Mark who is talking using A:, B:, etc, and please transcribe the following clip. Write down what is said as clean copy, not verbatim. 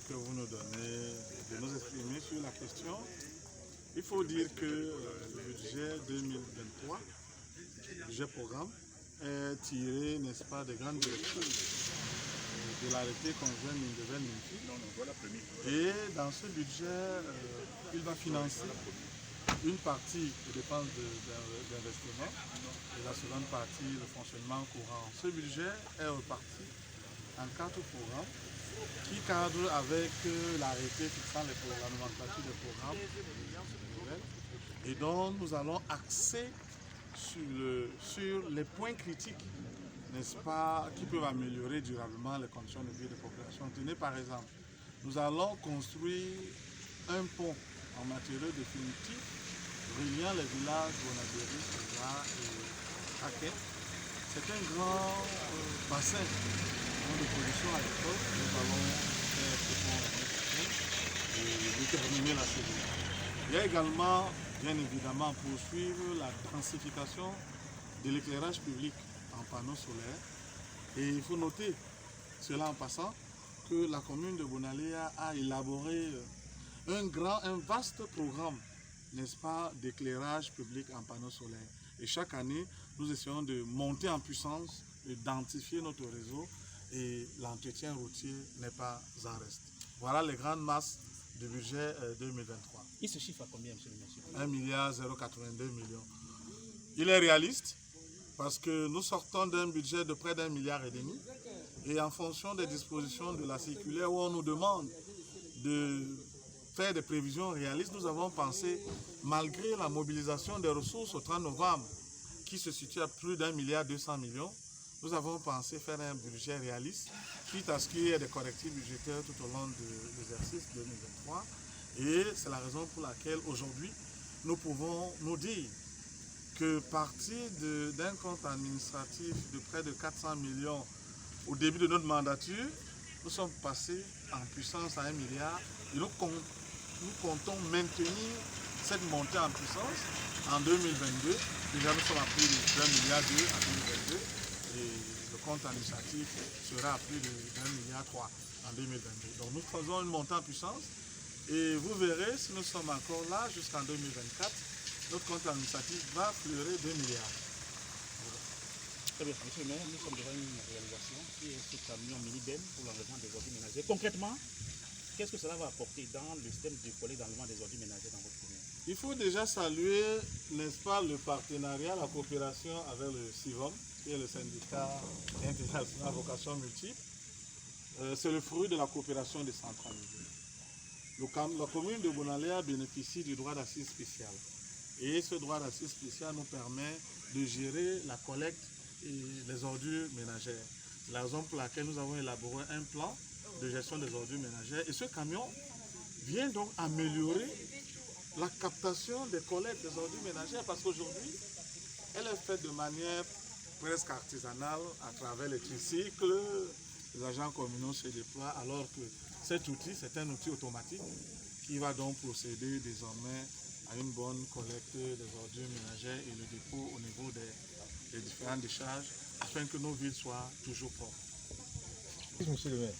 A: que vous nous donnez de nous exprimer sur la question. Il faut dire que le budget 2023, le budget programme, est tiré, n'est-ce pas, des grandes directives de l'arrêté conjoint Mindevel-Minfi. Et dans ce budget, il va financer une partie des dépenses d'investissement et la seconde partie le fonctionnement courant. Ce budget est reparti en 4 programmes qui cadrent avec l'arrêté fixant la nomenclature des programmes et dont nous allons axer sur les points critiques, n'est-ce pas, qui peuvent améliorer durablement les conditions de vie des populations. Tenez par exemple, nous allons construire un pont en matériaux définitifs reliant les villages Bonadéry, Soja et Aké. C'est un grand bassin de production agricole. Nous allons faire ce pont et déterminer la sécurité. Il y a également, bien évidemment, poursuivre la densification de l'éclairage public en panneaux solaires. Et il faut noter, cela en passant, que la commune de Bonaléa a élaboré un vaste programme, n'est-ce pas, d'éclairage public en panneaux solaires. Et chaque année, nous essayons de monter en puissance, de densifier notre réseau et l'entretien routier n'est pas en reste. Voilà les grandes masses du budget 2023.
B: Il se chiffre à combien, monsieur le ministre?
A: 1,082 milliard. Il est réaliste parce que nous sortons d'un budget de près d'1,5 milliard et en fonction des dispositions de la circulaire où on nous demande de faire des prévisions réalistes, nous avons pensé, malgré la mobilisation des ressources au 30 novembre, qui se situe à plus d'1,2 milliard, nous avons pensé faire un budget réaliste, quitte à ce qu'il y ait des correctifs budgétaires tout au long de l'exercice 2023. Et c'est la raison pour laquelle aujourd'hui, nous pouvons nous dire que partir d'un compte administratif de près de 400 millions au début de notre mandature, nous sommes passés en puissance à 1 milliard et nous comptons maintenir cette montée en puissance en 2022. Déjà nous sommes à plus de 1,2 milliard en 2022 et le compte administratif sera à plus de 1,3 milliard en 2022. Donc nous faisons une montée en puissance et vous verrez, si nous sommes encore là jusqu'en 2024, notre compte administratif va fleurir 2 milliards.
B: Très bien, monsieur le maire, nous sommes devant une réalisation qui est ce camion mini-ben pour l'enlèvement des ordures ménagères. Concrètement, qu'est-ce que cela va apporter dans le système du collecte d'enlèvement des ordures ménagères dans votre commune?
A: Il faut déjà saluer, n'est-ce pas, le partenariat, la coopération avec le CIVOM, qui est le syndicat international à vocation multiple. C'est le fruit de la coopération décentralisée. La commune de Bonaléa bénéficie du droit d'assise spécial. Et ce droit d'assise spécial nous permet de gérer la collecte et les ordures ménagères. C'est la raison pour laquelle nous avons élaboré un plan de gestion des ordures ménagères. Et ce camion vient donc améliorer la captation des collectes des ordures ménagères parce qu'aujourd'hui, elle est faite de manière presque artisanale à travers les tricycles. Les agents communaux se déploient alors que cet outil, c'est un outil automatique qui va donc procéder désormais à une bonne collecte des ordures ménagères et le dépôt au niveau des différentes décharges afin que nos villes soient toujours propres.
B: Monsieur le maire,